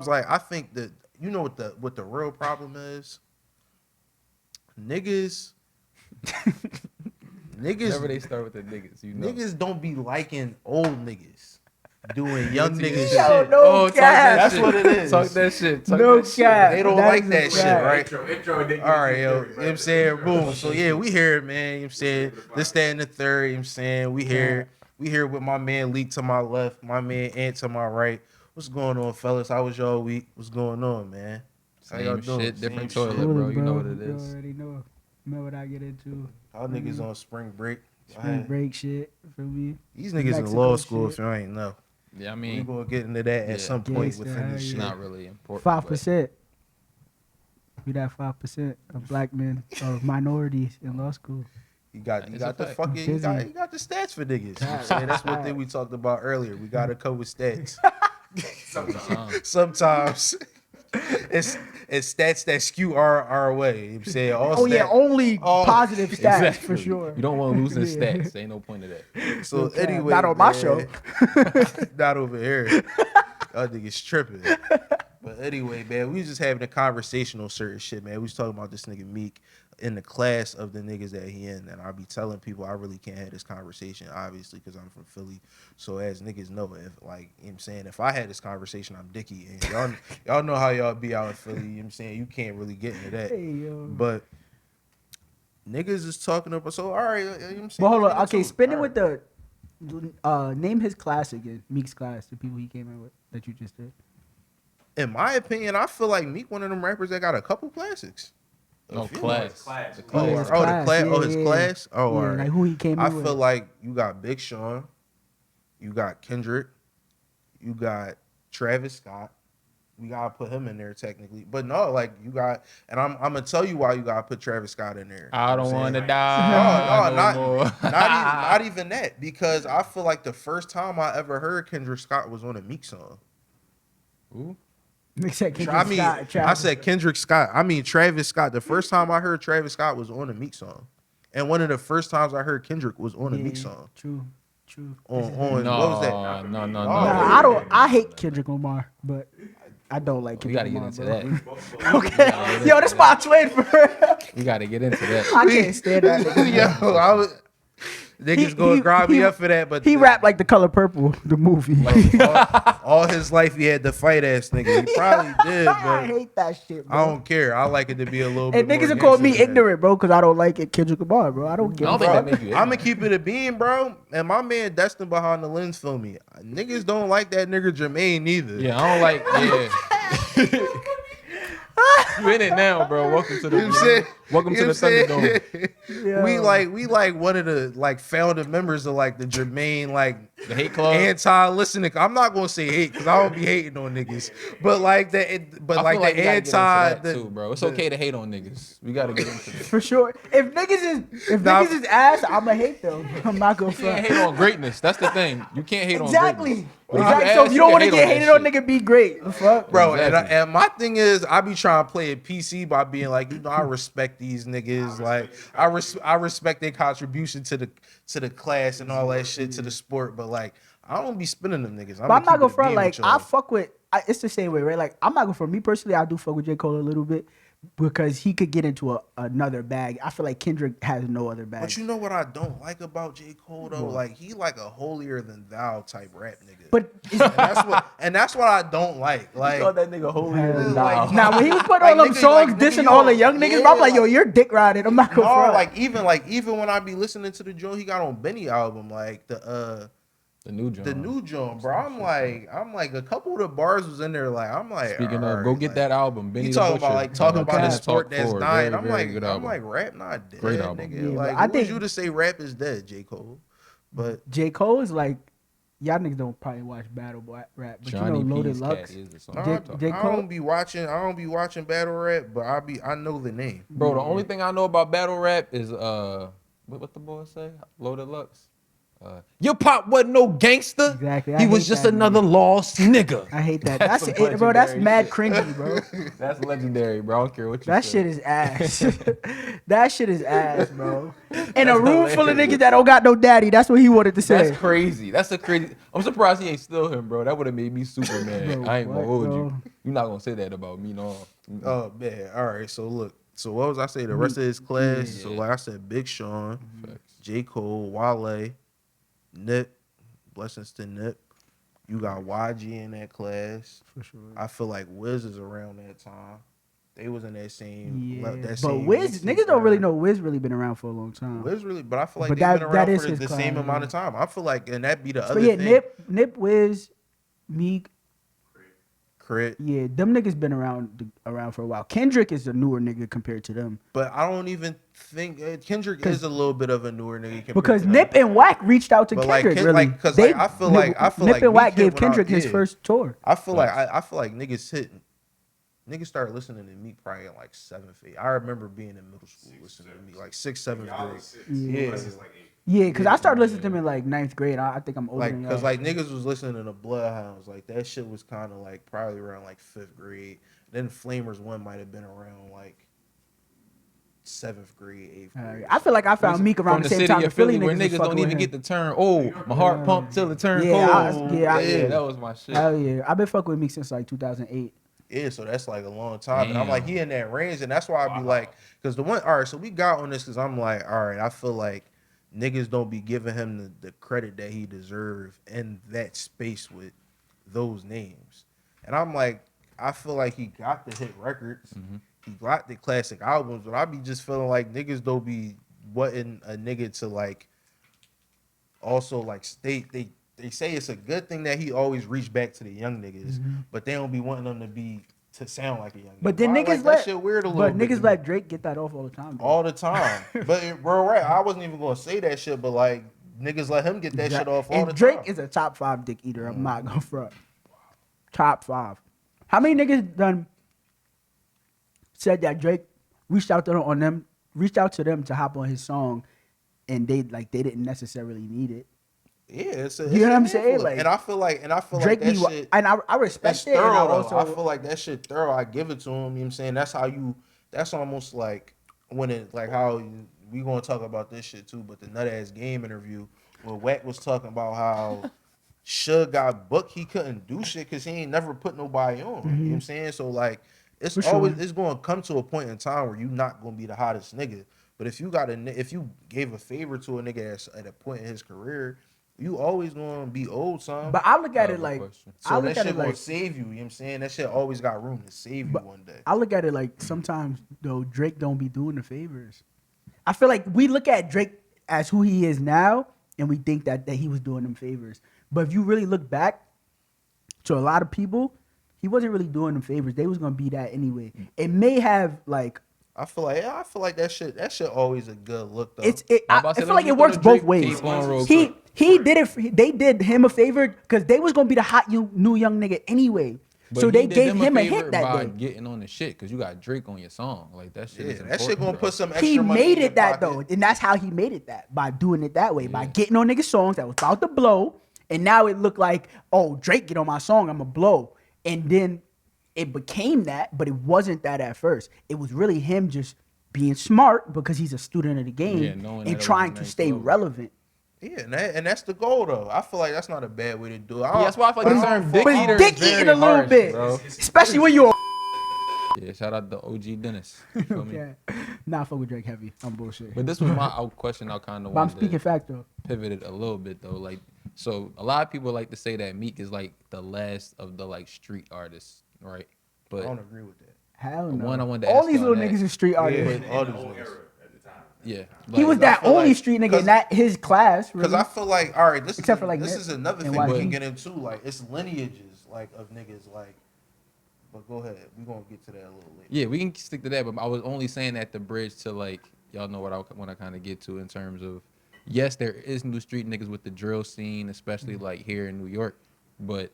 like I think that you know what the real problem is. Niggas, Whenever niggas, they start with the niggas, you know. niggas don't be liking old niggas doing Get young into your niggas shit. shit. no Oh, talk that cap. That's shit. what it is. Talk that shit. Talk No that shit. cap. They don't That like is a that shit, fact. right? Intro, nigga. All right, yo. You know what I'm saying? Boom. So yeah, we here, man. You know what I'm saying? This, that, and the third, you know what I'm saying? We here. We here with my man Leak to my left, my man Ant to my right. What's going on, fellas? How was y'all week? What's going on, man? How y'all Same doing? shit, different Same toilet, shit. bro. Coolin', You know what bro. it You is. already know what I get into. Y'all niggas on spring break. Spring break shit for me. These niggas in Mexico law school, shit. if you ain't know. Yeah, I We mean, gonna get into that yeah. at some point Gangsta, within hell this it's shit. yeah. not really important. 5%. We that 5% of black men of minorities in law school. You got It's the a fact. fucking you Busy. got the stats for niggas. You know what I'm saying? That's one thing Fact. we talked about earlier. We gotta cover stats. Sometimes. Sometimes it's stats that skew our way. You know what I'm saying? All Oh yeah, stat- only all- positive stats Exactly. for sure. You don't want to lose in Yeah. stats. Ain't no point of that. So Okay, anyway, not on my man, show. not over here. Y'all niggas tripping. But anyway, man, we was just having a conversation on certain shit, man. We was talking about this nigga Meek in the class of the niggas that he in, and I be telling people I really can't have this conversation, obviously, because I'm from Philly. So as niggas know, if like, you know what I'm saying, if I had this conversation, I'm Dicky, and y'all know how y'all be out in Philly. You know what I'm saying, you can't really get into that. Hey, yo. But niggas is talking about, so all right, you know what I'm saying. But hold let's on, get okay, into it. spin it All with the name his class again, Meek's class, the people he came in with that you just did. In my opinion, I feel like Meek one of them rappers that got a couple classics. No A few. class. Class. The Oh, Yeah, class. his the class, class. yeah, Oh, his yeah. class. Oh, Yeah, all right. like who he came I in feel with. like you got Big Sean, you got Kendrick, you got Travis Scott. We gotta put him in there technically, but no, like you got, and I'm gonna tell you why you gotta put Travis Scott in there. I You know don't what I'm want to saying? die. not more. not even that, because I feel like the first time I ever heard Kendrick Scott was on a Meek song. Ooh. Nick said Kendrick I mean, Scott, I Travis. said Kendrick Scott. I mean Travis Scott. The first time I heard Travis Scott was on a Meek song, and one of the first times I hered Kendrick was on a Meek song. True. On No, what was that? no. Nah, I don't. I hate Kendrick Lamar, but I don't like We Kendrick gotta get Lamar. into bro. that. Okay, yo, this my twin for real. We gotta get into that. I can't stand that nigga. Yo, I was niggas gonna grind me up for that, but He rapped like The Color Purple, the movie. all his life he had to fight ass nigga. He probably did, I but hate that shit, bro. I don't care. I like it to be a little And bit. niggas more have called me gangster than that. ignorant, bro, because I don't like it. Kendrick Lamar, bro. I don't give I a don't think fuck. that make you I'm gonna ignorant. keep it a bean, bro. And my man Destin behind the lens feel me. Niggas don't like that nigga Jermaine either. Yeah, I don't like. Yeah. You in it now, bro. Welcome to the. You know what I'm saying? Welcome You to know the what I'm saying? Thunderdome. Yo. We like one of the like founder members of like the Jermaine like The hate club. anti-listening. I'm not gonna say hate because I don't be hating on niggas, but like but I like feel like the we gotta get into anti that too, bro. It's okay to hate on niggas. We gotta get into this. For sure. If Nah. niggas is ass, I'ma hate them. I'm not gonna You can't front. hate on greatness. That's the thing. You can't hate on Exactly. greatness. But Exactly. you So ass, if you don't can want to hate get that hated on, shit. nigga, be great. The fuck? bro. Exactly. And my thing is, I be trying to play it PC by being like, you know, I respect these niggas. Like, I respect their contribution to the class and all that shit to the sport. But like, I don't be spinning them niggas. But I'm not gonna keep it a front. bean Like with I y'all. fuck with. It's the same way, right? Like I'm not gonna front. Me personally, I do fuck with J Cole a little bit because he could get into another bag. I feel like Kendrick has no other bag. But you know what I don't like about J. Cole though? What? Like he like a holier than thou type rap nigga. But and that's what I don't like. Like that nigga holier Hell than nah. thou. now when he put Like, all them nigga, songs like, nigga, dissing you all the don't- young niggas, yeah, bro, I'm like, yo, like- you're dick riding. I'm not gonna no, front. like even when I be listening to the joint he got on Benny album, like The new John. the new joint, bro. I'm like a couple of the bars was in there. Like I'm like, Speaking all of, go right, get like, that album. Benny You the talking Butcher. about like talking about the Tennis sport Talk that's 4. dying? Very, very good I'm album. like rap not dead, Great album. nigga. Yeah, but like I who was think- you to say rap is dead, J. Cole? But J Cole is like, y'all niggas don't probably watch battle rap, but Johnny you know Loaded P's Lux. cat is the song. no, J- I J. Cole- don't be watching battle rap, but I know the name. Bro, the only thing I know about battle rap is what the boy say? Loaded Lux. Your pop wasn't no gangster. Exactly. I He was hate just that another lost nigga. I hate that. That's That's some it, bro. That's legendary mad shit. cringy, bro. That's legendary, bro. I don't care what you That say. shit is ass. That shit is ass, bro. In a That's room full of hilarious. niggas that don't got no daddy, that's what he wanted to say. That's crazy. That's a crazy. I'm surprised he ain't still him, bro. That would have made me super mad. Bro, I ain't what, gonna hold bro? you. You're not gonna say that about me, no. Oh man, all right. So look, so what was I say? The rest of his class. Yeah. So like I said, Big Sean, Facts. J. Cole, Wale, Nip. Blessings to Nip. You got YG in that class. For sure. I feel like Wiz is around that time. They was in that same. Yeah, that but same Wiz, mixtape niggas don't really era. know Wiz really been around for a long time. Wiz really, but I feel like But they've that- been that around is for his the same class, amount of time. I feel like, and that be the But other yeah, thing. Nip, Wiz, Meek, Crit. yeah, them niggas been around for a while. Kendrick is a newer nigga compared to them. But I don't even think Kendrick is a little bit of a newer nigga compared Because to them. Nip and Wack reached out to But like, Kendrick, Ken- really. like, 'cause, like, I feel like Nip and Meek Wack hit gave when I- Kendrick his yeah. first tour. I feel like Facts. I feel like niggas started listening to Meek probably in like 7th, 8th. I remember being in middle school listening to Meek, like 6th, 7th grade. Yeah. Yeah, because I started listening to him in like 9th grade. I think I'm older Like, than cause y'all. like niggas was listening to the Bloodhounds, like that shit was kind of like probably around like 5th grade. Then Flamers One might have been around like 7th grade, 8th grade. I feel like I found Meek around From the the same city time the of Philly Philly where niggas niggas was don't fucking even with get him. the turn. Oh, my heart pumped till it turned Yeah, cold. yeah, That was my shit. Hell yeah. I've been fucking with Meek since like 2008. Yeah, so that's like a long time. And I'm Damn. like, he in that range, and that's why I be like, because the one, all right, so we got on this because I'm like, all right, I feel like niggas don't be giving him the credit that he deserve in that space with those names. And I'm like, I feel like he got the hit records, he got the classic albums, but I be just feeling like niggas don't be wanting a nigga to like also like they say it's a good thing that he always reach back to the young niggas, but they don't be wanting them to sound like a young nigga. But then Why? niggas Like, let that shit weird a little but bit niggas to let me. Drake get that off all the time. Bro. All the time. But bro, right, I wasn't even gonna say that shit, but like niggas let him get that shit off all And the Drake time. is a top 5 dick eater. I'm not gonna front. Top 5. How many niggas done said that Drake reached out to them to hop on his song, and they didn't necessarily need it. Yeah, it's a, You it's know a what I'm saying? handful. Like, And I feel like Drake that be, shit. and I respect That's it. And thorough I though. also, I feel like that shit thorough. I give it to him. You know what I'm saying? That's how you. That's almost like when it like how we gonna talk about this shit too. But the Nut Ass Game interview where Wack was talking about how Suge got booked. He couldn't do shit because he ain't never put nobody on. You know what I'm saying? So like it's For always sure. it's gonna come to a point in time where you're not gonna be the hottest nigga. But if if you gave a favor to a nigga that's at a point in his career, you always gonna be old, son. but I look at That it was a like, question. I So look that at shit it gonna like, save you. You know what I'm saying? That shit always got room to save you But one day. I look at it like sometimes though Drake don't be doing the favors. I feel like we look at Drake as who he is now, and we think that he was doing them favors. But if you really look back to a lot of people, he wasn't really doing them favors. They was gonna be that anyway. It may have like I feel like that shit always a good look though. I feel like it works both ways. He did it. They did him a favor because they was gonna be the hot new young nigga anyway. But So he they did gave them him a favor hit that by day. getting on the shit because you got Drake on your song. Like that shit Yeah, is that important. shit gonna bro. put some extra He money made in your it that pocket. though, and that's how he made it that by doing it that way, by Yeah. getting on niggas' songs that was about to blow, and now it looked like, oh, Drake get on my song, I'ma blow, and then it became that, but it wasn't that at first. It was really him just being smart because he's a student of the game Yeah, knowing that it and was trying the to next stay level. relevant. Yeah, and that's the goal though. I feel like that's not a bad way to do it. Yeah, that's why I feel like the term dick But eater it's is dick very eating a little harsh, bit, bro. especially when you're. Yeah, shout out to OG Dennis. You feel me? Okay. Nah, fuck with Drake heavy. I'm bullshit. But this was my question. I kind of But I'm wanted speaking to fact though. pivot it a little bit though. Like, so a lot of people like to say that Meek is like the last of the like street artists, right? I But don't agree with that. Hell no. One I wanted to All ask these y'all little that. niggas are street artists. Yeah, all these niggas. yeah, He was I that feel only like- street nigga 'cause- in that his class. Because Really. I feel like, all right, this Except for, like, this Nip is another and thing we YG. can get into. Like, it's lineages, like, of niggas, like. But go ahead, we gonna get to that a little later. yeah, we can stick to that. But I was only saying that the bridge to like y'all know what I want to kind of get to in terms of yes, there is new street niggas with the drill scene, especially like here in New York, but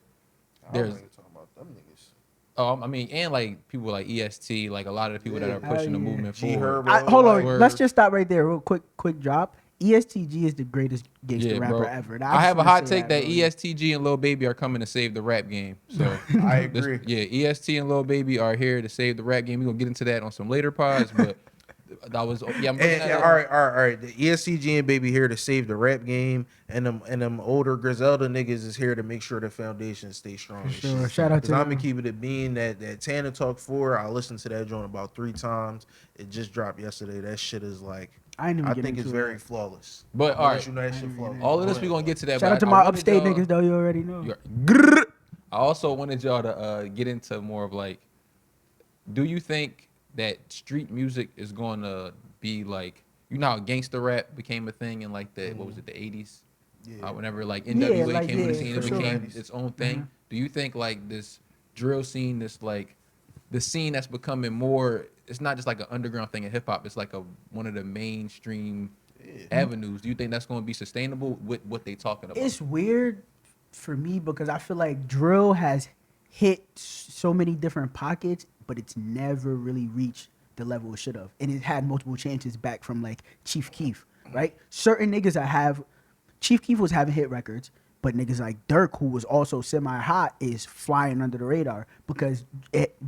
I don't there's even talking about them niggas. I mean, and like people like EST, like a lot of the people that are Hell pushing the yeah. movement G forward. Herbo. Hold on, Word. let's just stop right there. Real quick drop. ESTG is the greatest gangster Yeah, rapper bro. ever. And I just have a wanna hot say take that bro. ESTG and Lil Baby are coming to save the rap game. So I agree. yeah, EST and Lil Baby are here to save the rap game. We're gonna get into that on some later pods, but that was I'm looking at And it. all right. The ESCG and baby here to save the rap game, and them older Griselda niggas is here to make sure the foundation stays strong. For and sure. shit. Shout out Cause to I'm gonna them. keep it a bean that Tana Talk 4. I listened to that joint about 3 times. It just dropped yesterday. That shit is like, I ain't even I get think into it's it. very flawless. But I'ma all let right, you know that shit flawless. all of this Go we ahead, gonna get to that. Shout but out to I my wanted upstate y'all- niggas though. You already know. I also wanted y'all to get into more of like, do you think that street music is going to be like, you know how gangster rap became a thing in like the, what was it, the 80s? Yeah. Whenever like Yeah, NWA like, came on the yeah, scene, for it sure. became its own thing. Do you think like this drill scene, this like the scene that's becoming more, it's not just like an underground thing in hip hop, it's like a one of the mainstream avenues. Do you think that's going to be sustainable with what they talking about? It's weird for me because I feel like drill has hit so many different pockets, but it's never really reached the level it should have. And it had multiple chances back from like Chief Keef, right? Certain niggas that have Chief Keef was having hit records, but niggas like Dirk, who was also semi-hot, is flying under the radar because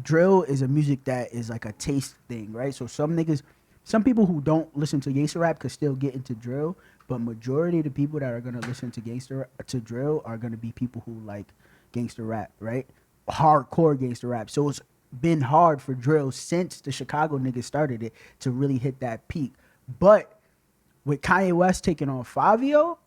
drill is a music that is like a taste thing, right? So some people who don't listen to gangster rap could still get into drill, but majority of the people that are gonna listen to drill are gonna be people who like gangster rap, right? Hardcore gangster rap. So it's been hard for drill since the Chicago niggas started it to really hit that peak. But with Kanye West taking on Fabio,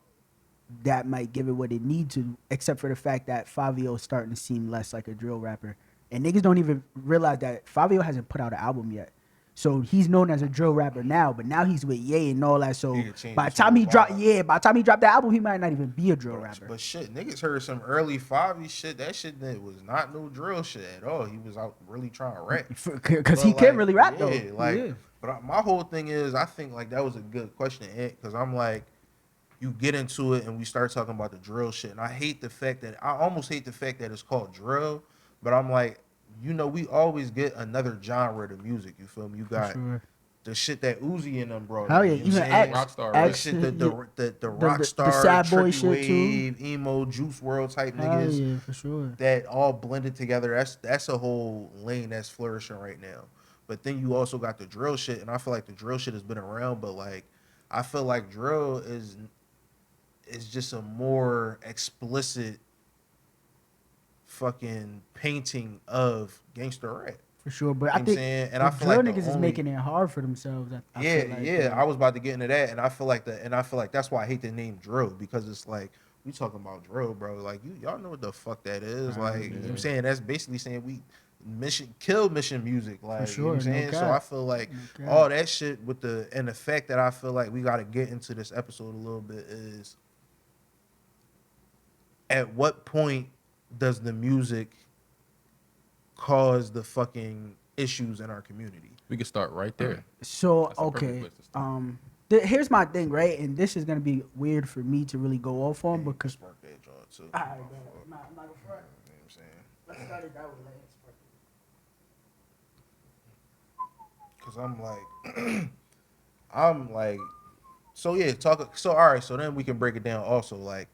that might give it what it needs to, except for the fact that Fabio is starting to seem less like a drill rapper. And niggas don't even realize that Fabio hasn't put out an album yet. So he's known as a drill rapper now, but now he's with Ye and all that. So He could change by the his time whole he drop, vibe. by the time he dropped the album, he might not even be a drill rapper. But shit, niggas heard some early 5 shit. That shit that was not no drill shit at all. He was out really trying to rap. Because But, he can really rap though. Yeah, like, Yeah. but my whole thing is, I think like that was a good question, because I'm like, you get into it and we start talking about the drill shit, and I almost hate the fact that it's called drill, but I'm like, we always get another genre to music. You feel me? You got Sure. the shit that Uzi and them brought. Hell in, yeah, you know what even I'm saying? X, Rockstar, That right? X, shit, the rock the star, sad boy trippy shit too. wave, emo, Juice World type Hell niggas yeah, for sure. that all blended together. That's a whole lane that's flourishing right now. But then you also got the drill shit, and I feel like the drill shit has been around, but like I feel like drill is just a more explicit fucking painting of gangster rap. For sure, but You know I what I'm think saying? And the I feel drill like the niggas is only- making it hard for themselves. I Yeah, feel like, yeah. I was about to get into that, and I feel like that's why I hate the name drill, because it's like we talking about drill, bro. Like y'all know what the fuck that is. Like, you know what I'm saying? That's basically saying we kill mission music. Like, sure, you know what I'm no saying? So cap. I feel like No cap. all that shit with the fact that I feel like we got to get into this episode a little bit is, at what point does the music cause the fucking issues in our community? We could start right there. So That's a perfect okay, place to start. here's my thing, right? And this is gonna be weird for me to really go off on Hey, because spark that joint too. Alright, bro. I'm not gonna front. You know what I'm saying? Let's start it that way. Cause I'm like, so yeah, all right, so then we can break it down also. Like,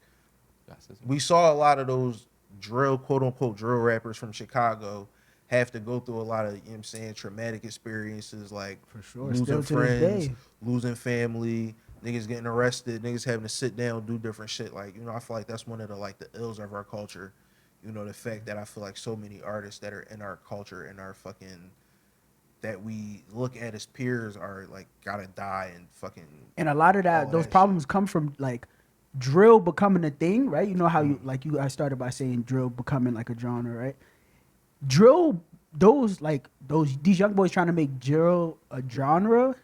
we saw a lot of those quote unquote drill rappers from Chicago have to go through a lot of, you know what I'm saying, traumatic experiences, like For sure, losing still to this friends, day. losing family, niggas getting arrested, niggas having to sit down, do different shit. Like, I feel like that's one of the ills of our culture. The fact that I feel like so many artists that are in our culture and our fucking, that we look at as peers, are like gotta die and fucking. And a lot of all those that problems come from like drill becoming a thing, right? You know how you guys started by saying drill becoming like a genre, right? Drill, these young boys trying to make drill a genre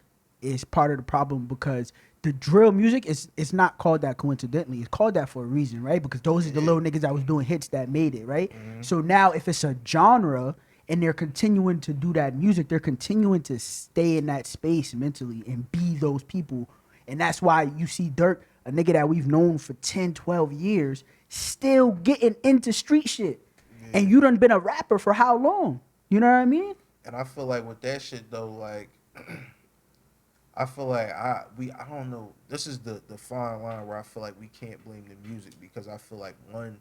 is part of the problem, because the drill music is not called that coincidentally. It's called that for a reason, right? Because those are the little niggas that was doing hits that made it, right? So now if it's a genre and they're continuing to do that music, they're continuing to stay in that space mentally and be those people. And that's why you see Dirk, a nigga that we've known for 10, 12 years, still getting into street shit. Yeah. And you done been a rapper for how long? You know what I mean? And I feel like with that shit though, like, I feel like I don't know. This is the fine line where I feel like we can't blame the music because I feel like one,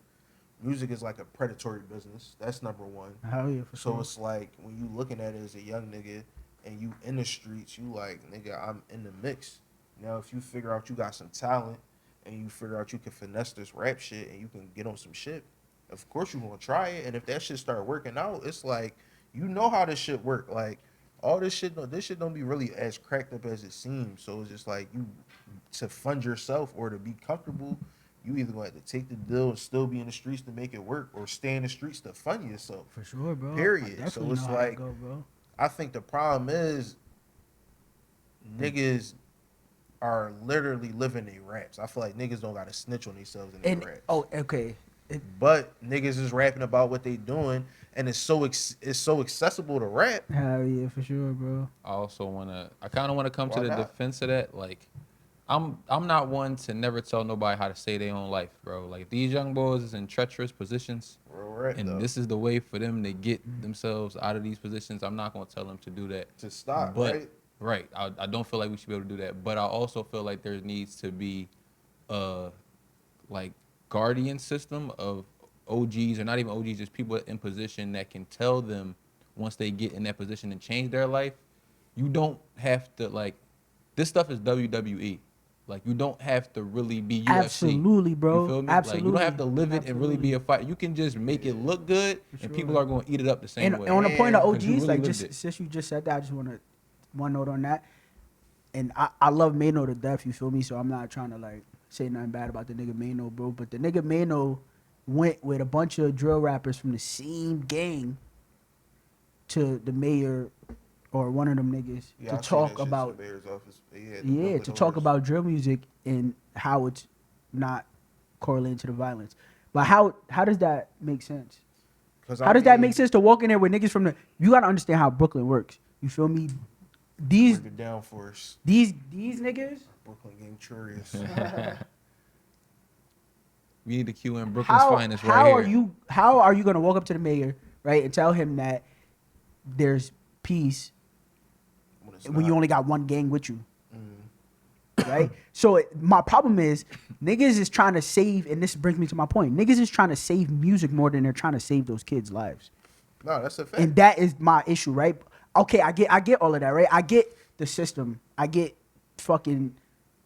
music is like a predatory business. That's number one. Hell yeah, for So sure. it's like when you looking at it as a young nigga and you in the streets, you like, nigga, I'm in the mix. Now if you figure out you got some talent and you figure out you can finesse this rap shit and you can get on some shit, of course you gonna try it. And if that shit start working out, it's like you know how this shit work. Like all this shit don't be really as cracked up as it seems. So it's just like you to fund yourself or to be comfortable, you either gonna have to take the deal and still be in the streets to make it work, or stay in the streets to fund yourself. For sure, bro. I Period. So definitely it's know how to like go, bro. I think the problem is niggas are literally living their raps. I feel like niggas don't gotta snitch on themselves in their And raps. oh, okay. But niggas is rapping about what they doing, and it's so accessible to rap. Hell yeah, for sure, bro. I kind of wanna come to Why the not? defense of that. Like, I'm not one to never tell nobody how to say their own life, bro. Like these young boys is in treacherous positions, Real rap and though. this is the way for them to get themselves out of these positions. I'm not gonna tell them to do that. To stop, But right? right, I don't feel like we should be able to do that. But I also feel like there needs to be like guardian system of OGs, or not even OGs, just people in position that can tell them once they get in that position and change their life. You don't have to like this stuff is WWE. Like you don't have to really be UFC. Absolutely, bro. You feel me? Absolutely. Like you don't have to live it and really be Absolutely. a fight. You can just make it look good, and people sure. are going to eat it up the same And way. on the point of Yeah, OGs, 'cause you really like lived just it. since you just said that, I just want to one note on that. And I love Mano to death. You feel me? So I'm not trying to like say nothing bad about the nigga Mano, bro. But the nigga Mano went with a bunch of drill rappers from the same gang to the mayor or one of them niggas Yeah, to I seen that talk shit to about the mayor's office. Yeah, to talk about drill music and how it's not correlated to the violence. But how does that make sense? How does that make sense to walk in there with niggas from the? You gotta understand how Brooklyn works. You feel me? These Break it down for us. these niggas. Brooklyn Gang Curious. We need to cue in Brooklyn's finest right here. How are you gonna walk up to the mayor, right, and tell him that there's peace when you only got one gang with you, right? So my problem is niggas is trying to save, and this brings me to my point. Niggas is trying to save music more than they're trying to save those kids' lives. No, that's a fact. And that is my issue, right? Okay, I get all of that, right? I get the system. I get fucking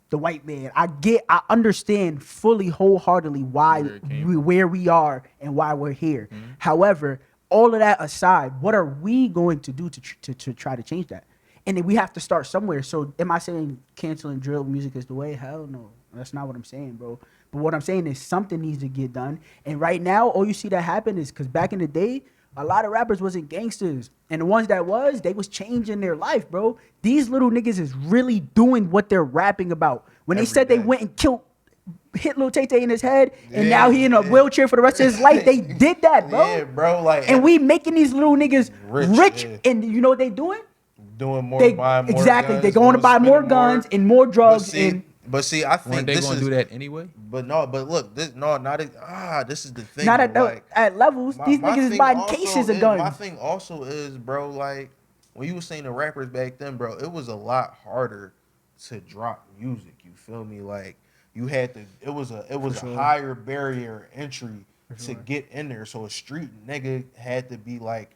the white man. I understand fully, wholeheartedly why where we are and why we're here. Mm-hmm. However, all of that aside, what are we going to do to try to change that? And then we have to start somewhere. So am I saying canceling drill music is the way? Hell no. That's not what I'm saying, bro. But what I'm saying is something needs to get done. And right now, all you see that happen is because back in the day, a lot of rappers wasn't gangsters. And the ones that was, they was changing their life, bro. These little niggas is really doing what they're rapping about. When they Every said they day. went and hit Lil Tay Tay in his head, and Yeah, now he in a yeah. wheelchair for the rest of his life, they did that, bro. Yeah, bro. Like, And we making these little niggas rich. yeah. And you know what they doing? doing more, They, buying more exactly. guns, They're going to buy more spending guns and more drugs. But see, I Weren't think they this going is. to do that anyway? But look, this this is the thing. not bro, at levels. These niggas is thing buying also cases of is- guns. My thing also is, bro, like when you were saying the rappers back then, bro, it was a lot harder to drop music. You feel me? Like you had to. It was a higher barrier entry to get in there. So a street nigga had to be like,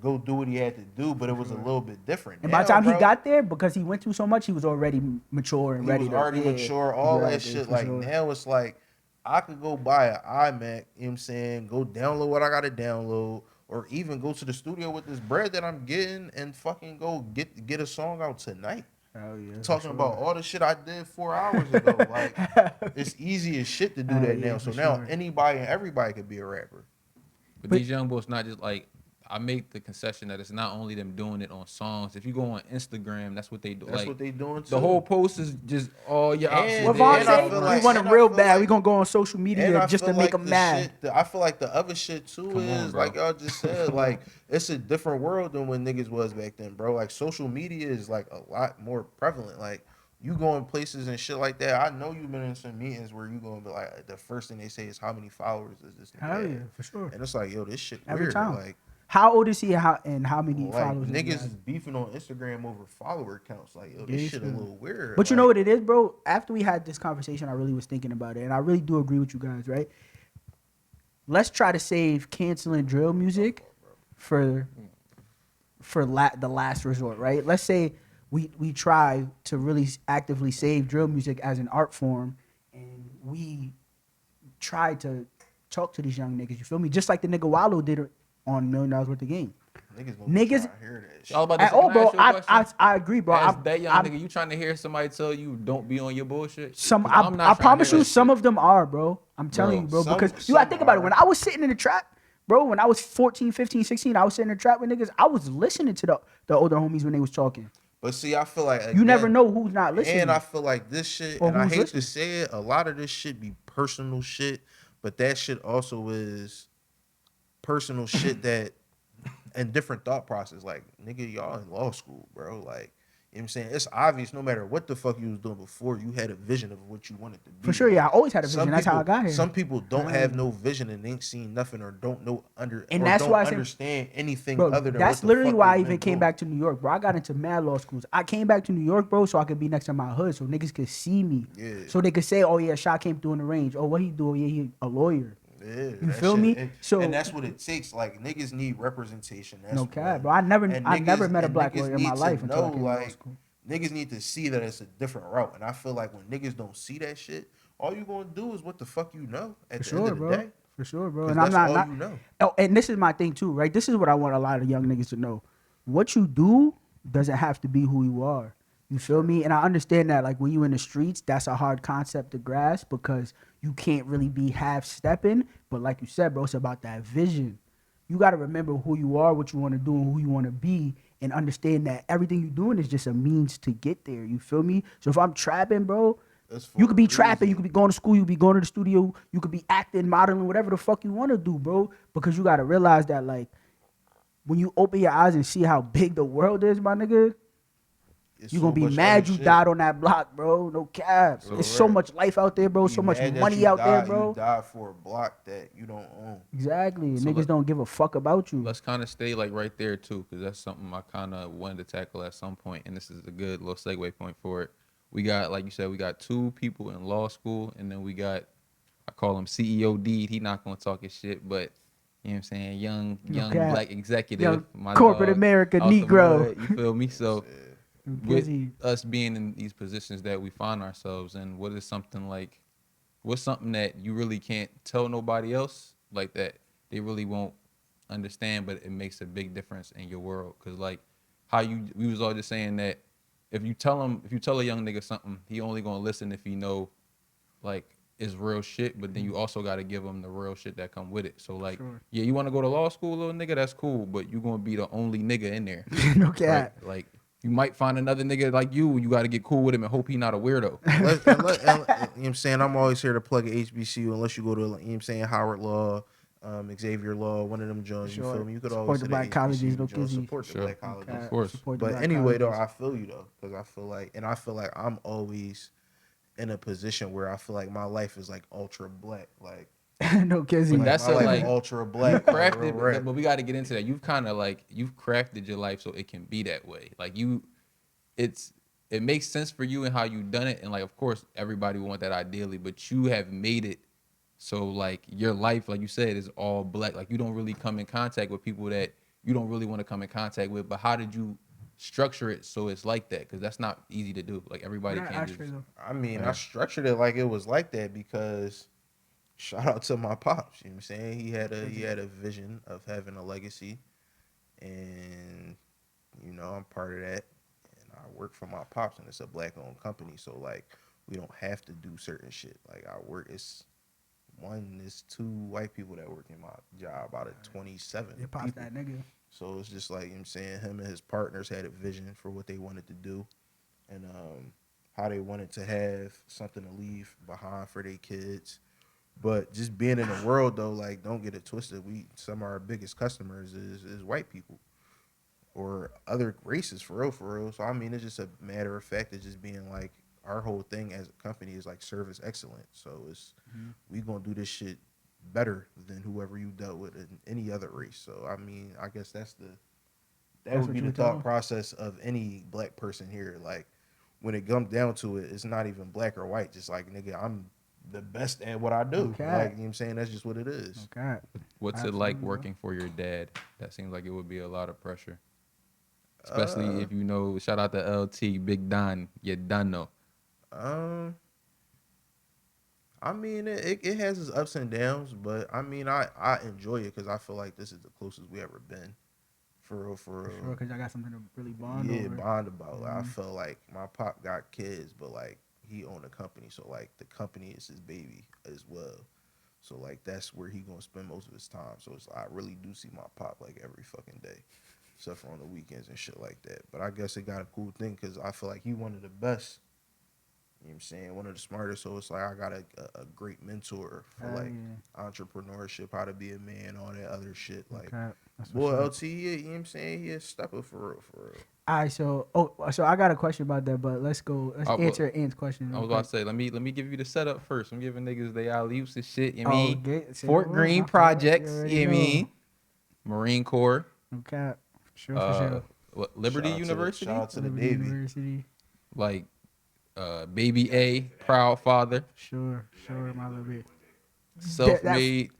go do what he had to do, but it was a little bit different. And by the Now, time he bro, got there, because he went through so much, he was already mature and he ready was to already yeah, mature, all that exactly, shit. for Like sure. now it's like I could go buy an iMac, you know what I'm saying, go download what I gotta download, or even go to the studio with this bread that I'm getting and fucking go get a song out tonight. Hell yeah, for Talking sure. about all the shit I did 4 hours ago. Like it's easy as shit to do that yeah, now. So for now sure. anybody and everybody could be a rapper. But But- these young boys not just like I make the concession that it's not only them doing it on songs. If you go on Instagram, that's what they do. That's like, what they doing too. the whole post is just all your And- What options. Vaughn and I say? feel We like- want and them I real feel bad. like- We gonna go on social And media I just to feel make like them mad. I feel like the other shit too Come on, is bro. like y'all just said, like it's a different world than when niggas was back then, bro. Like social media is like a lot more prevalent. Like you go in places and shit like that. I know you've been in some meetings where you gonna be like, the first thing they say is how many followers does this nigga Hell have? yeah, for sure. And it's like, yo, this shit Every weird. time. Like How old is he and how many Like followers? does he niggas have? is beefing on Instagram over follower counts. Like, yo, this Yeah, shit a sure. little weird. But you like, know what it is, bro? After we had this conversation, I really was thinking about it, and I really do agree with you guys, right? Let's try to save canceling drill music for the last resort, right? Let's say we try to really actively save drill music as an art form, and we try to talk to these young niggas. You feel me? Just like the nigga Wallow did it on $1 Million Worth of Game. Niggas gonna be Niggas trying to hear that shit. All about at this. all, Can I bro. ask you a question? I agree, bro. As that young I'm- nigga, you trying to hear somebody tell you don't be on your bullshit? Some 'Cause I, I'm not I trying to promise hear you, that some shit. of them are, bro. I'm telling Bro, you, bro. some- Because you gotta some think about it. are. When I was sitting in the trap, bro, when I was 14, 15, 16, I was sitting in the trap with niggas. I was listening to the older homies when they was talking. But see, I feel like You never again, know who's not listening. And I feel like this shit, Or and I who's hate listening. to say it, a lot of this shit be personal shit, but that shit also is personal shit that and different thought process. Like, nigga, y'all in law school, bro. Like, you know what I'm saying? It's obvious no matter what the fuck you was doing before, you had a vision of what you wanted to be. For sure, Like, yeah, I always had a some vision. That's how I people- got here. Some people don't Right. have no vision and ain't seen nothing or don't know And or that's don't why I said- understand anything Bro, other than that's what the literally fuck why I they've even been came doing. back to New York, bro. I got into mad law schools. I came back to New York, bro, so I could be next to my hood, so niggas could see me. Yeah. So they could say, "Oh yeah, Shaw came through in the range. Oh, what he do? Yeah, he a lawyer." Yeah, You that feel shit- me? and- So- and that's what it takes. Like, niggas need representation. That's No cap, one. bro. I never And met a and black niggas lawyer in my need to life until I know, came to law like, school. niggas need to see that it's a different route. And I feel like when niggas don't see that shit, all you gonna do is what the fuck you know at For the sure, end of the bro. day. For sure, bro. 'Cause And I'm that's not all you know. Oh, and this is my thing too, right? This is what I want a lot of young niggas to know. What you do doesn't have to be who you are. You feel me? And I understand that, like, when you in the streets, that's a hard concept to grasp because you can't really be half stepping. But like you said, bro, it's about that vision. You got to remember who you are, what you want to do, and who you want to be, and understand that everything you're doing is just a means to get there. You feel me? So if I'm trapping, bro, That's for you could be a trapping, you reason. could be going to school, you could be going to the studio, you could be acting, modeling, whatever the fuck you want to do, bro. Because you got to realize that, like, when you open your eyes and see how big the world is, my nigga, It's you're so gonna be much mad other you shit. died on that block, bro. No cap. So There's so right. much life out there, bro. You So much mad that money you out there, died- bro. You died for a block that you don't own. Exactly. So Niggas let- don't give a fuck about you. Let's kind of stay like right there too, because that's something I kind of wanted to tackle at some point, and this is a good little segue point for it. We got, like you said, we got two people in law school, and then we got, I call him CEO D. He not gonna talk his shit, but you know what I'm saying, young cap. black executive, Young my corporate dog, America out the Negro. mud, you feel me? So with Busy. us being in these positions that we find ourselves in, what is something like, what's something that you really can't tell nobody else, like that they really won't understand, but it makes a big difference in your world? Cause like how we was all just saying that if you tell a young nigga something, he only gonna listen if he know like it's real shit, but then you also gotta give him the real shit that come with it. So like, Sure. yeah, you wanna go to law school, little nigga, that's cool, but you gonna be the only nigga in there. No cap. Right? Like you might find another nigga like you got to get cool with him and hope he not a weirdo. And you know what I'm saying? I'm always here to plug a HBCU unless you go to, you know what I'm saying, Howard Law, Xavier Law, one of them joints. You Sure. feel me? You could Support always the hit black a colleges, HBCU no joint, kizzy. support the Sure. black colleges. Okay. Of course. Support the But black anyway, though, colleges. I feel you though, because I feel like I'm always in a position where I feel like my life is like ultra black, like No kizzy. But that's my a, life like, ultra You black. like, crafted, real rap. but we got to get into that. You've kind of like you've crafted your life so it can be that way. Like it makes sense for you and how you done it, and like of course everybody would want that ideally, but you have made it so like your life, like you said, is all black. Like you don't really come in contact with people that you don't really want to come in contact with. But how did you structure it so it's like that? Because that's not easy to do. Like everybody can't just. I mean, I Right. structured it like it was like that because shout out to my pops. You know what I'm saying? He had a vision of having a legacy, and you know I'm part of that. And I work for my pops, and it's a black-owned company, so like we don't have to do certain shit. Like I work, it's two white people that work in my job out of 27 Your pops people. that nigga. So it's just like, you know what I'm saying, him and his partners had a vision for what they wanted to do, and how they wanted to have something to leave behind for their kids. But just being in the world though, like don't get it twisted. Some of our biggest customers is white people or other races for real. So I mean, it's just a matter of fact of just being like our whole thing as a company is like service excellence. So it's we gonna do this shit better than whoever you dealt with in any other race. So I mean, I guess that That's would what be you the would tell thought them? process of any black person here. Like when it comes down to it, it's not even black or white. Just like nigga, I'm the best at what I do. Okay. Like you know what I'm saying, that's just what it is. Okay. What's it like Absolutely, bro. working for your dad? That seems like it would be a lot of pressure, especially Uh, if you know. Shout out to LT, Big Don. You done know. um, I mean, it has its ups and downs, but I mean, I enjoy it because I feel like this is the closest we ever been. For real, for For real. sure, because I got something to really bond Yeah, over. bond about. Like, I Mhm. felt like my pop got kids, but like he owned a company, so like the company is his baby as well. So like that's where he gonna spend most of his time. So it's I really do see my pop like every fucking day, except for on the weekends and shit like that. But I guess it got a cool thing because I feel like he one of the best. You know what I'm saying? One of the smartest. So it's like I got a great mentor for Hell like yeah. entrepreneurship, how to be a man, all that other shit. Like Okay. That's boy, what's up. LT, you know what I'm saying? He a stepper for real, for real. All right, so I got a question about that, but let's Oh, well, answer Ant's question I real was about quick. to say, let me give you the setup first. I'm giving niggas they alley oops and shit. You know what I Oh, mean? say Fort no more. Greene My fault. You projects. already You know what I know. mean? Marine Corps. Okay. For Uh, sure. what Liberty Shout University? out to the Liberty Navy. University. Like, Baby A, proud father, Sure, my little bit. self-made,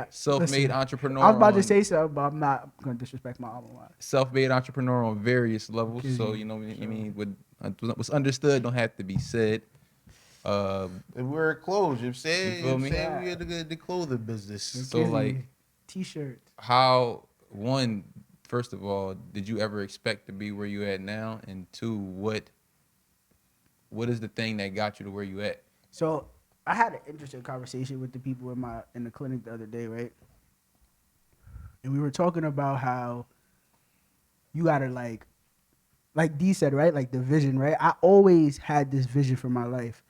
self-made Listen, entrepreneur I was about to on say something, but I'm not gonna disrespect my alma mater. self-made entrepreneur on various levels. Kids, So yeah, you know what I sure. mean. What's understood don't have to be said. If we're clothes, you know what I'm You saying? You know what feel I'm me? saying? We had the clothing business. So like, T-shirts. how one, first of all, did you ever expect to be where you at now? And two, what is the thing that got you to where you at? So I had an interesting conversation with the people in the clinic the other day, right? And we were talking about how you gotta like Dee said, right? Like the vision, right? I always had this vision for my life.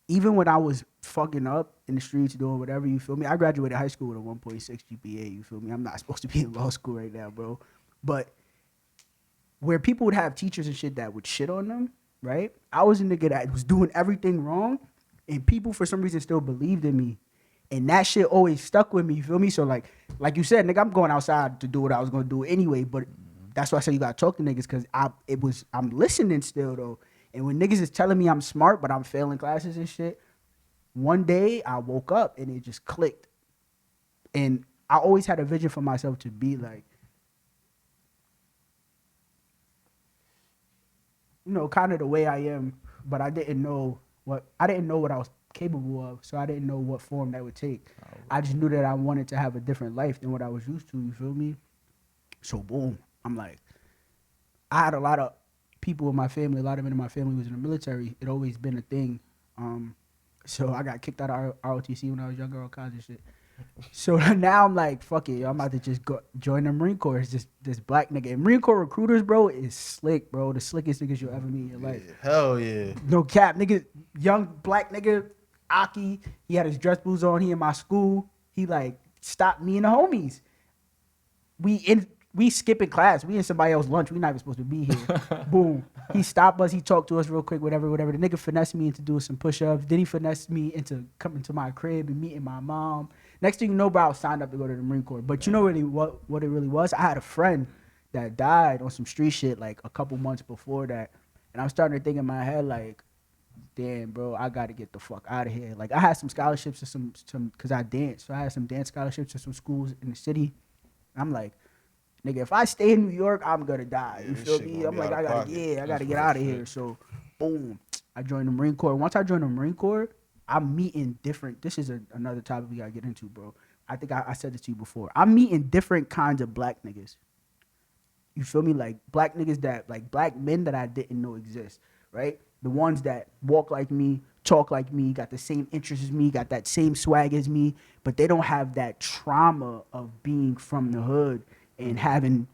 Even when I was fucking up in the streets doing whatever, you feel me? I graduated high school with a 1.6 GPA, you feel me? I'm not supposed to be in law school right now, bro. But where people would have teachers and shit that would shit on them, right? I was a nigga that was doing everything wrong, and people for some reason still believed in me. And that shit always stuck with me, you feel me? So like you said, nigga, I'm going outside to do what I was gonna do anyway, but that's why I say you gotta talk to niggas, cause I'm listening still though. And when niggas is telling me I'm smart, but I'm failing classes and shit, one day I woke up and it just clicked. And I always had a vision for myself to be like, you know, kind of the way I am, but I didn't know what I was capable of, so I didn't know what form that would take. I just knew that I wanted to have a different life than what I was used to, you feel me? So boom, I'm like, I had a lot of people in my family, a lot of men in my family was in the military. It always been a thing. So I got kicked out of ROTC when I was younger, all kinds of shit. So now I'm like, fuck it, I'm about to just go join the Marine Corps. It's just this black nigga. And Marine Corps recruiters, bro, is slick, bro. The slickest niggas you'll ever meet in your life. Yeah, hell yeah. No cap, nigga. Young black nigga, Aki. He had his dress blues on. He in my school. He like stopped me and the homies. We skipping class. We in somebody else's lunch. We not even supposed to be here. Boom. He stopped us. He talked to us real quick. Whatever. The nigga finessed me into doing some push-ups. Then he finessed me into coming to my crib and meeting my mom. Next thing you know, bro, I was signed up to go to the Marine Corps. But you know really what it really was? I had a friend that died on some street shit like a couple months before that. And I'm starting to think in my head like, damn, bro, I got to get the fuck out of here. Like, I had some scholarships to some because I danced. So I had some dance scholarships to some schools in the city. I'm like, nigga, if I stay in New York, I'm going to die. Yeah, You this feel shit me? gonna I'm be like, out of I got pocket. to That's get real out of shit. here. So, boom, I joined the Marine Corps. Once I joined the Marine Corps, I'm meeting different. This is another topic we got to get into, bro. I think I said this to you before. I'm meeting different kinds of black niggas. You feel me? Like black niggas that, like black men that I didn't know exist, right? The ones that walk like me, talk like me, got the same interests as me, got that same swag as me, but they don't have that trauma of being from the hood and having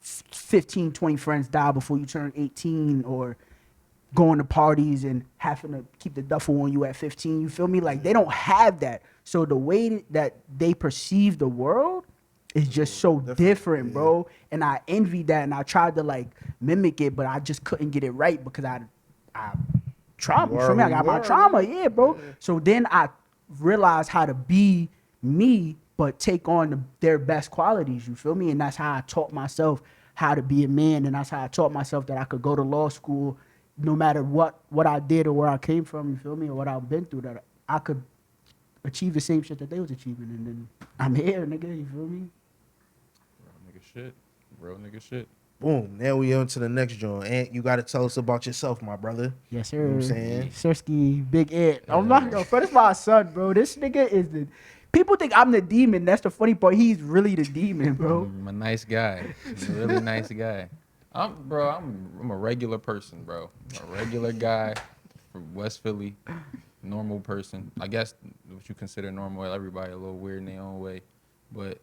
15, 20 friends die before you turn 18 or going to parties and having to keep the duffel on you at 15. You feel me? Like they don't have that. So the way that they perceive the world is just so different, yeah. bro. And I envy that, and I tried to like mimic it, but I just couldn't get it right because I trauma. You You feel are me? who I got you my are, trauma, nigga. yeah, bro. Yeah. So then I realized how to be me, but take on their best qualities. You feel me? And that's how I taught myself how to be a man, and that's how I taught myself that I could go to law school, no matter what I did or where I came from. You feel me? Or what I've been through, that I could achieve the same shit that they was achieving, and then I'm here, nigga. You feel me? Real nigga shit. Boom. Now we on to the next joint. Ant, you got to tell us about yourself, my brother. Yes, sir. You know what I'm saying? Sirski, Big Ant. I'm not, yo, first of my son, bro. This nigga is the. People think I'm the demon. That's the funny part. He's really the demon, bro. I'm a nice guy. I'm a really nice guy. I'm a regular person, bro. A regular guy from West Philly. Normal person. I guess what you consider normal. Everybody a little weird in their own way. But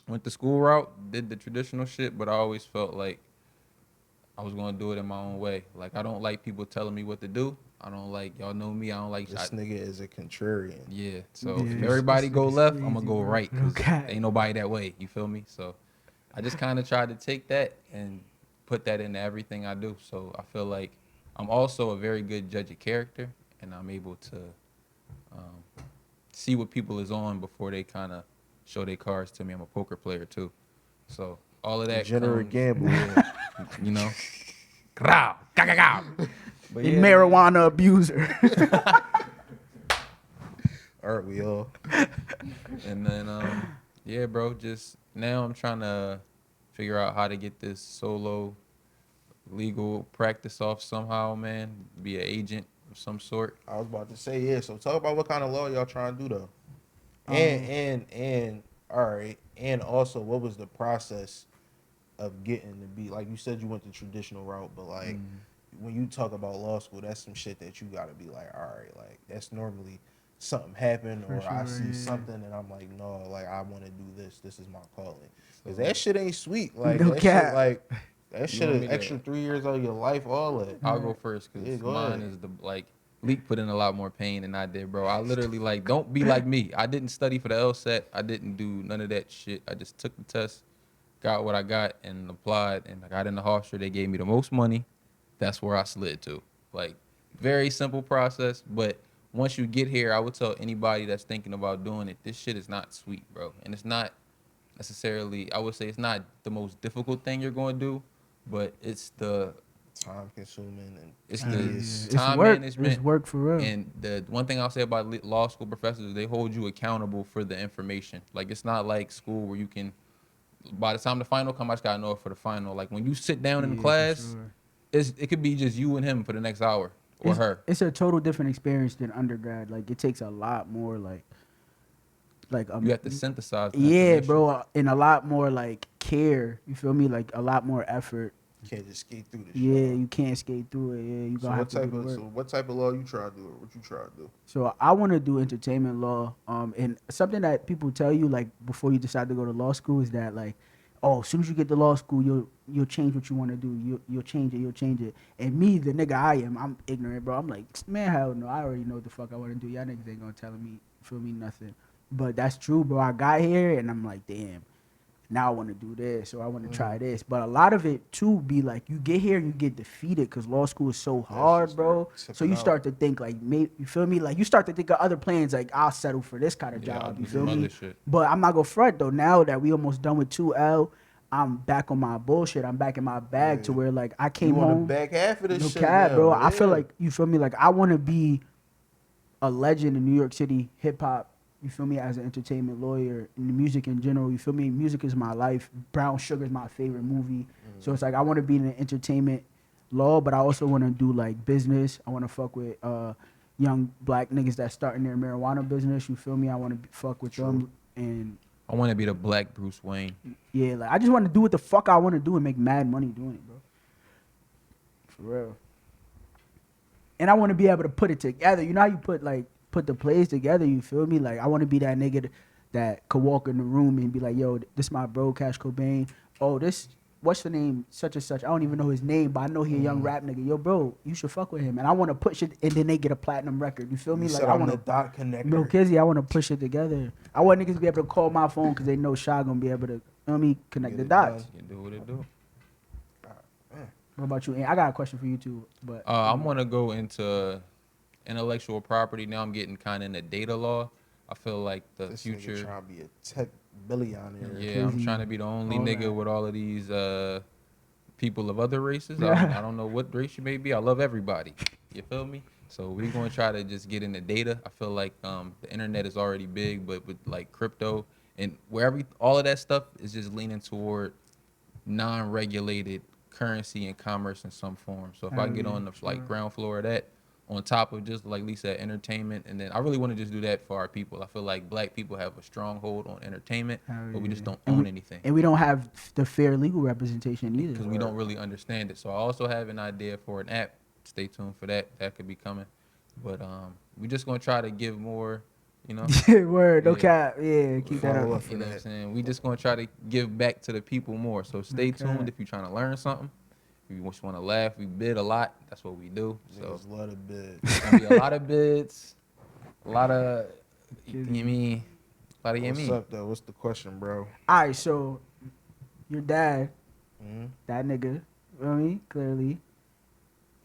went the school route, did the traditional shit, but I always felt like I was gonna do it in my own way. Like, I don't like people telling me what to do. I don't like, y'all know me, I don't like This nigga is a contrarian. Yeah, so Yeah, if everybody this go nigga's left, crazy, I'm gonna go bro. right, cause Okay. ain't nobody that way. You feel me? So I just kind of tried to take that and put that into everything I do. So I feel like I'm also a very good judge of character, and I'm able to see what people is on before they kind of show their cards to me. I'm a poker player too, so all of that Degenerate comes, gambler. yeah, you know. Growl, gah. But A yeah, marijuana abuser. Aren't we all? and then yeah, bro, just now I'm trying to figure out how to get this solo legal practice off somehow, man. Be an agent of some sort. I was about to say, yeah. So talk about what kind of law y'all trying to do though. And all right. And also, what was the process of getting to be, like you said, you went the traditional route, but like when you talk about law school, that's some shit that you gotta be like, all right, like that's normally something happened, or I see something and I'm like, no, like I want to do this. This is my calling. Cause that shit ain't sweet. Like No that cap. shit, like that shit want is me to- extra 3 years of your life. All that. I'll go first because Yeah, go mine ahead. is the like Leak put in a lot more pain than I did, bro. I literally like don't be like me. I didn't study for the LSAT. I didn't do none of that shit. I just took the test, got what I got, and applied. And I got in the Hofstra. They gave me the most money. That's where I slid to. Like, very simple process, but once you get here, I would tell anybody that's thinking about doing it, this shit is not sweet, bro. And it's not necessarily, I would say it's not the most difficult thing you're going to do, but it's the Time consuming and it's tedious. the time work. management. It's work for real. And the one thing I'll say about law school professors is they hold you accountable for the information. Like, it's not like school where you can, by the time the final come, I just gotta know it for the final. Like, when you sit down in Yeah, class, for sure. it could be just you and him for the next hour or her. It's a total different experience than undergrad. Like it takes a lot more like You have to synthesize. The yeah, information. bro, and a lot more like care. You feel me? Like a lot more effort. You can't just skate through this. Yeah, shit. you can't skate through it. Yeah, you So gonna what have to type do the of work. so what type of law you try to do, or what you try to do? So I want to do entertainment law. And something that people tell you like before you decide to go to law school is that like, oh, as soon as you get to law school, you'll change what you want to do. You'll change it. And me, the nigga I am, I'm ignorant, bro. I'm like, man, hell no. I already know what the fuck I want to do. Y'all niggas ain't gonna tell me, feel me, nothing. But that's true, bro. I got here and I'm like, damn. Now I want to do this, or I want to try this. But a lot of it too be like you get here and you get defeated because law school is so hard, shit bro. start So you tipping start to think like, maybe you feel me? Like you start to think of other plans. Like I'll settle for this kind of Yeah, I'll job. do You some feel me? other shit. But I'm not gonna front though. Now that we almost done with 2L, I'm back on my bullshit. I'm back in my bag to Yeah. where like I came You on the home. back half of this No shit cap, now, bro. I feel yeah. like you feel me. Like I want to be a legend in New York City hip hop. You feel me? As an entertainment lawyer, in the music in general. You feel me? Music is my life. Brown Sugar is my favorite movie. So it's like I want to be in the entertainment law, but I also want to do like business. I want to fuck with young black niggas that starting their marijuana business. You feel me? I want to fuck with them and I want to be the black Bruce Wayne. yeah, like I just want to do what the fuck I want to do and make mad money doing it, bro. For real. And I want to be able to put it together. You know how you put the plays together, you feel me? Like I want to be that nigga that could walk in the room and be like, yo, this my bro, Cash Cobain. Oh, this, what's the name? Such and such. I don't even know his name, but I know he a young rap nigga. Yo, bro, you should fuck with him. And I want to push it, and then they get a platinum record. You feel me? You Like said I I'm want the to. dot connector. No, Kizzy, I want to push it together. I want niggas to be able to call my phone because they know Shy gonna be able to, you know what I mean, connect Get the it dots. done. You do what it do. What about you? And I got a question for you too, but I'm gonna go into intellectual property. Now I'm getting kind of into data law. I feel like the This nigga future. trying to be a tech billionaire. Yeah, I'm trying Crazy. to be the only All nigga that. with all of these people of other races. I Yeah. don't know what race you may be. I love everybody. You feel me? So we're gonna try to just get into data. I feel like the internet is already big, but with like crypto and where all of that stuff is just leaning toward non-regulated currency and commerce in some form. So if I Hell get yeah, on the like sure. ground floor of that, on top of just like Lisa entertainment, and then I really want to just do that for our people. I feel like black people have a stronghold on entertainment, Hell but we just yeah. don't And own we anything and we don't have the fair legal representation either. because we don't really understand it. So I also have an idea for an app. Stay tuned for that. That could be coming. But we just gonna try to give more, you know. Word, no Yeah. cap. Yeah, keep that Follow up. up for You know what I'm that. saying? We just gonna try to give back to the people more. So stay tuned Okay. if you're trying to learn something. If you just want to laugh, we bid a lot. That's what we do. So Niggas love a bit. it's gonna be a lot of bids, a lot of you mean, a lot of you What's mean. up though? What's the question, bro? All right, so your dad, Hmm. that nigga, you know what I mean? Clearly.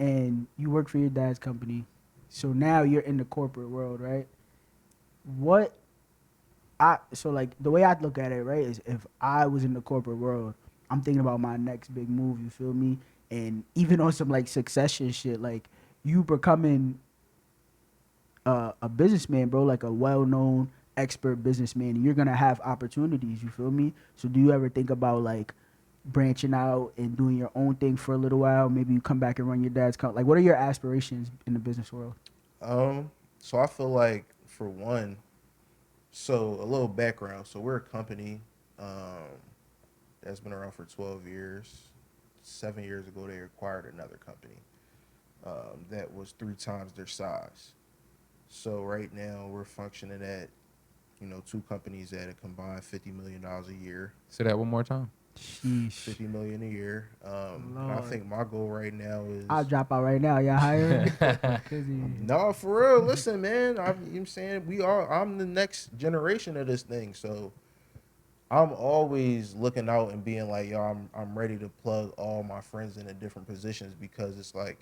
And you work for your dad's company. So now you're in the corporate world, right? What so like the way I look at it, right, is if I was in the corporate world, I'm thinking about my next big move, you feel me? And even on some like succession shit, like you becoming a businessman, bro, like a well-known expert businessman, you're gonna have opportunities. You feel me? So do you ever think about like branching out and doing your own thing for a little while? Maybe you come back and run your dad's company. Like, what are your aspirations in the business world? So I feel like for one, so a little background. So we're a company um, that's been around for 12 years. 7 years ago, they acquired another company that was 3 times their size. So right now, we're functioning at, two companies at a combined $50 million a year. Say that one more time. Sheesh. 50 million a year. And I Lord. think my goal right now I'll is drop out right now. Y'all hiring? Crazy. no, for real. Listen, man. You know what I'm saying, I'm the next generation of this thing. So I'm always looking out and being like, yo, I'm ready to plug all my friends into different positions because it's like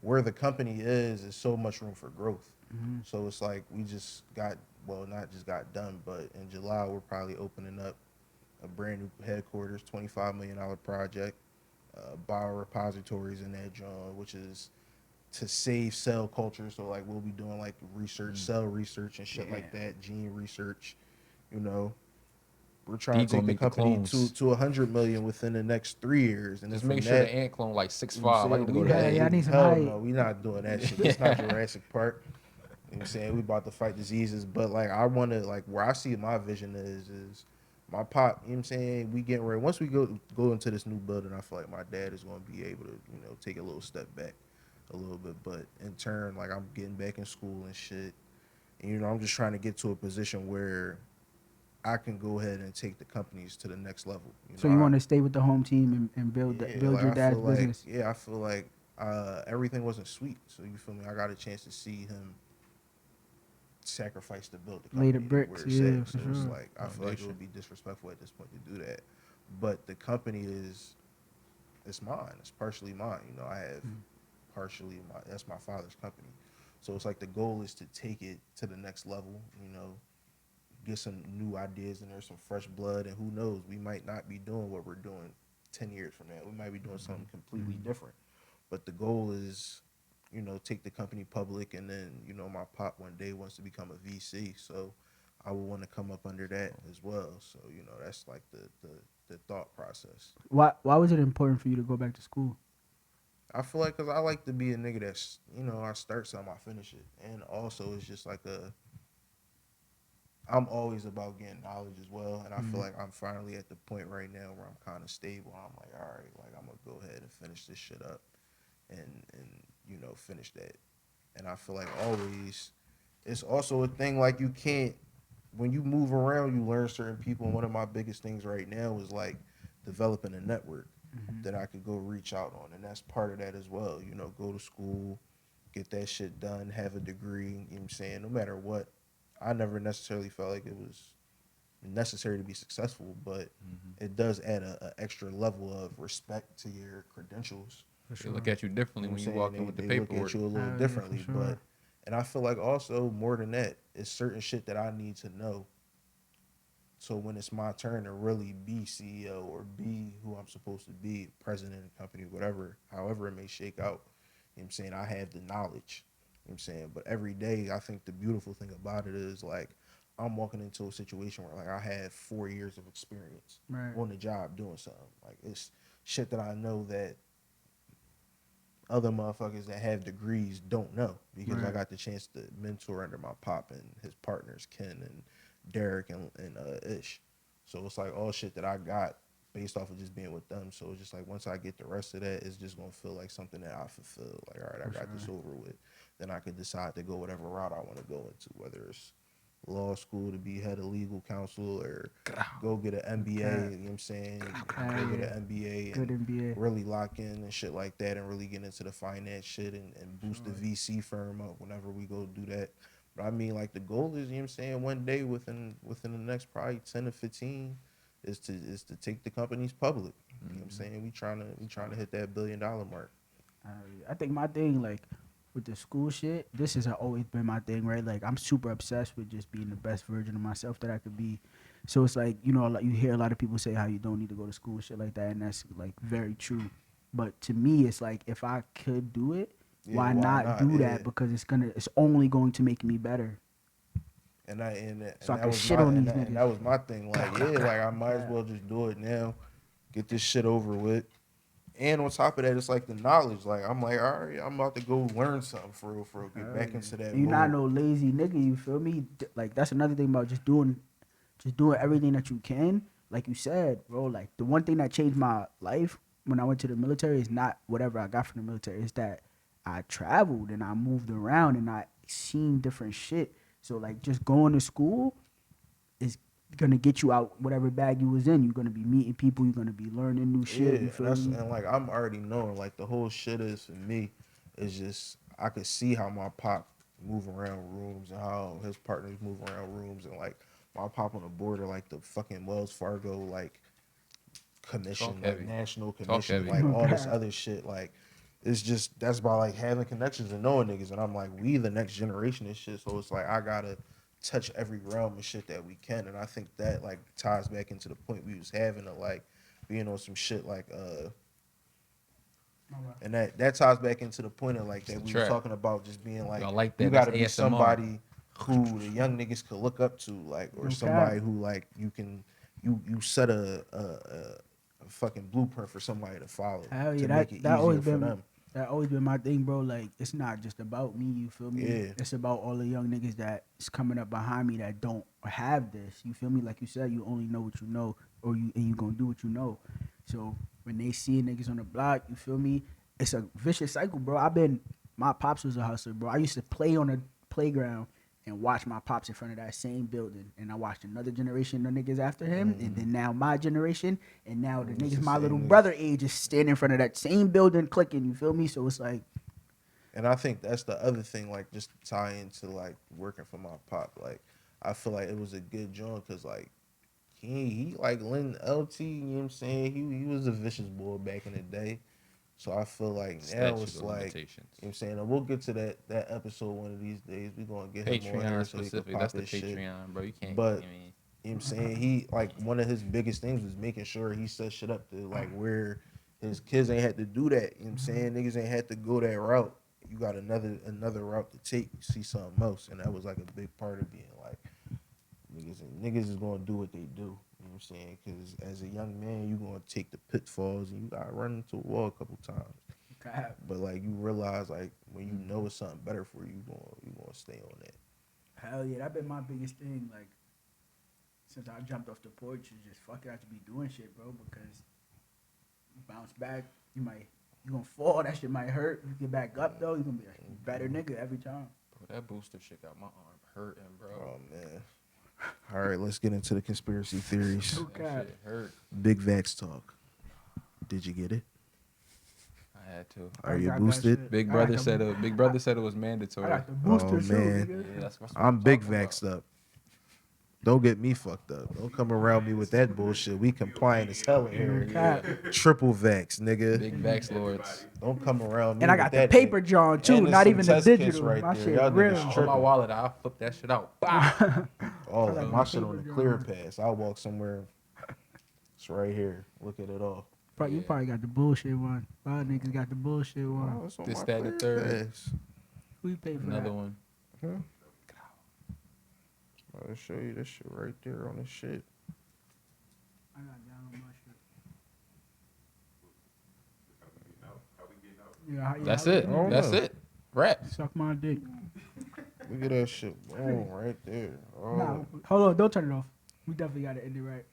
where the company is so much room for growth. Mhm. So it's like we just got, well, not just got done, but in July we're probably opening up a brand new headquarters, $25 million project, biorepositories in that joint, which is to save cell culture. So like we'll be doing like research, cell research and shit like that, gene research. You know, we're trying D to gonna take the make the company clones. to 100 million within the next 3 years, and then Just make from sure the that, ant clone like six you know what I'm five. I need saying, to we go to the Yeah, A. yeah, I need some hell height. no, we not doing that shit. This not Jurassic Park. You know what I'm saying, we about to fight diseases, but like I want to, like where I see my vision is my pop. You know what I'm saying, we getting ready. Once we go into this new building, I feel like my dad is going to be able to take a little step back a little bit, but in turn, like I'm getting back in school and shit, and I'm just trying to get to a position where I can go ahead and take the companies to the next level. So you want to stay with the home team and Yeah, build like your I feel dad's like business. I feel like everything wasn't sweet. So you feel me? I got a chance to see him sacrifice to build the Lay the company to where bricks, it's yeah, at. for So it's sure. like I feel like it Foundation. would be disrespectful at this point to do that. But the company it's mine. It's partially mine. I have partially that's my father's company. So it's like the goal is to take it to the next level. Get some new ideas in there, some fresh blood, and who knows, we might not be doing what we're doing 10 years from now. We might be doing something completely different. But the goal is, take the company public, and then, my pop one day wants to become a VC, so I would want to come up under that as well. So, that's like the thought process. Why was it important for you to go back to school? I feel like because I like to be a nigga that's, I start something, I finish it. And also, it's just like I'm always about getting knowledge as well, and I feel like I'm finally at the point right now where I'm kind of stable. I'm like, all right, like I'm gonna go ahead and finish this shit up, and finish that. And I feel like always, it's also a thing like you can't when you move around, you learn certain people. And one of my biggest things right now is like developing a network that I could go reach out on, and that's part of that as well. Go to school, get that shit done, have a degree. You know what I'm saying? No matter what, I never necessarily felt like it was necessary to be successful, but it does add a extra level of respect to your credentials. For They look at you You differently know when what you I'm saying? walk in with the They look at paperwork. you a little Yeah, for differently, sure. but And I feel like also more than that, it's certain shit that I need to know. So when it's my turn to really be CEO or be who I'm supposed to be, president of the company, whatever, however it may shake out, you know what I'm saying? I have the knowledge. You know what I'm saying? But every day I think the beautiful thing about it is like I'm walking into a situation where like I have 4 years of experience Right. on the job doing something. Like it's shit that I know that other motherfuckers that have degrees don't know because I Right. got the chance to mentor under my pop and his partners Ken and Derek and Ish. So it's like all shit that I got based off of just being with them. So it's just like once I get the rest of that, it's just gonna feel like something that I fulfill. Like all right, I For got this sure. over with. Then I could decide to go whatever route I want to go into, whether it's law school to be head of legal counsel or go get an MBA, Okay. you know what I'm saying? Hell Go get yeah. an MBA Good and NBA. really lock in and shit like that and really get into the finance shit and boost Sure. the VC firm up whenever we go do that. But I mean like the goal is, you know what I'm saying, one day within the next probably 10 to 15 is to take the companies public. You know what I'm saying? We trying to hit that $1 billion mark. I think my thing, like, with the school shit, this has always been my thing, right? Like, I'm super obsessed with just being the best version of myself that I could be. So it's like, you know, like you hear a lot of people say how you don't need to go to school, shit like that, and that's like very true. But to me, it's like if I could do it, Yeah, why why not not? do Yeah. that? Because it's only going to make me better. And So I that can was shit my on and these that, and that niggas. was my thing. Like, yeah, like I might as well just do it now, get this shit over with. And on top of that, it's like the knowledge. Like I'm like, all right, I'm about to go learn something for real, get back into that And you're not mode. no lazy nigga, you feel me? Like that's another thing about just doing everything that you can. Like you said, bro, like the one thing that changed my life when I went to the military is not whatever I got from the military. It's that I traveled and I moved around and I seen different shit. So like just going to school is gonna get you out whatever bag you was in. You're gonna be meeting people. You're gonna be learning new Yeah, shit. You and feel that's me? and like I'm already knowing like the whole shit is for me is just I could see how my pop move around rooms and how his partners move around rooms and like my pop on the border like the fucking Wells Fargo like commission, Talk like heavy. national Talk commission, heavy. like No all this cap. other shit. Like it's just that's by like having connections and knowing niggas. And I'm like, we the next generation and shit. So it's like I gotta touch every realm of shit that we can. And I think that like ties back into the point we was having of like being on some shit like and that ties back into the point of like that we was Trap. talking about just being like I like you that. That's gotta be ASMR. somebody who the young niggas could look up to, like, or No somebody cap. who like you set a fucking blueprint for somebody to follow Hell yeah, to make it that always easier for been them. that always been my thing, bro. Like it's not just about me, you feel me? Yeah. It's about all the young niggas that's coming up behind me that don't have this. You feel me? Like you said, you only know what you know, or you gonna do what you know. So when they see niggas on the block, you feel me? It's a vicious cycle, bro. My pops was a hustler, bro. I used to play on a playground and watch my pops in front of that same building. And I watched another generation of niggas after him, and then now my generation, and now the It's niggas the my little same niggas. brother age is standing in front of that same building clicking, you feel me? So it's like, And I think that's the other thing, like just to tie into like working for my pop. Like I feel like it was a good joint because like he like Lynn LT, you know what I'm saying? He was a vicious boy back in the day. So I feel like now Statute it's of like, you know limitations. what I'm saying? And we'll get to that episode one of these days. We're gonna get him on here Patreon so he can specific. That's pop the his shit. Patreon, bro. You can't. But I mean, you know what I'm saying? He like one of his biggest things was making sure he set shit up to like where his kids ain't had to do that. You know what I'm saying? Niggas ain't had to go that route. You got another route to take, see something else. And that was like a big part of being like niggas is gonna do what they do. You know what I'm saying? Because as a young man, you gonna take the pitfalls and you gotta run into a wall a couple times. crap. But like you realize like when you know it's something better for you, you gonna stay on that. Hell yeah, that been my biggest thing. Like since I jumped off the porch, is just fuck it, I have to be doing shit, bro. Because you bounce back, you gonna fall. That shit might hurt. You get back up though, you gonna be a better nigga every time. bro, that booster shit got my arm hurting, bro. Oh man. All right, let's get into the conspiracy theories. Okay. That shit hurt. Big Vax talk. Did you get it? I had to. Are I you got that boosted? shit. Big I brother got said the- it. Big brother said it was I mandatory. got the booster Oh, too, man. nigga. Yeah, that's what I'm big talking about. vaxxed up. Don't get me fucked up. Don't come around me with that bullshit. We compliant as hell in here. Cap. Triple vax, nigga. Big vax lords. Don't come around me And I with got the that, paper nigga. John too, And there's not some even the test kits digital. right My there. shit Y'all real. niggas On my tripping. wallet, I'll flip that shit out. Bow. Oh, got my the shit on the paper clear John. pass. I'll walk somewhere. It's right here. Look at it all. You probably got the bullshit one. A lot of niggas got the bullshit one. Oh, it's on This, my that, and the clear third. pass. Who you pay for Another that? one. I'll show you this shit right there on this shit. I got down on my shit. Yeah, That's how we it. doing? I don't That's know. it. Rap. Suck my dick. Look at that shit. Boom, right there. Oh, Nah, hold on, don't turn it off. We definitely gotta end it right.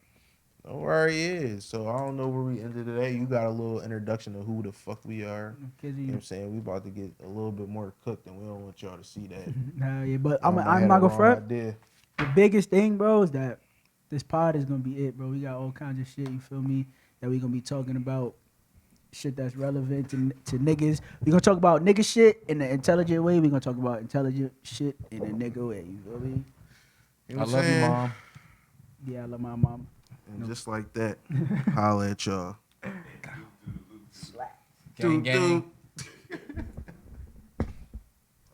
know where he is. So I don't know where we ended today. You got a little introduction of who the fuck we are. Kizzy, You know what I'm saying? We about to get a little bit more cooked, and we don't want y'all to see that. nah, yeah, but Y'all might I'm have not the gonna wrong front. idea. The biggest thing, bro, is that this pod is gonna be it, bro. We got all kinds of shit, you feel me, that we gonna be talking about. Shit that's relevant to niggas. We gonna talk about nigga shit in the intelligent way. We gonna talk about intelligent shit in a nigga way. You feel me? You know I what I'm love you, saying? mom. Yeah, I love my mom. And just like that, holla at y'all. Gang, gang.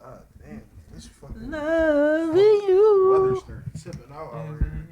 Ah, damn. This fucking Loving you. weather's starting tipping out already.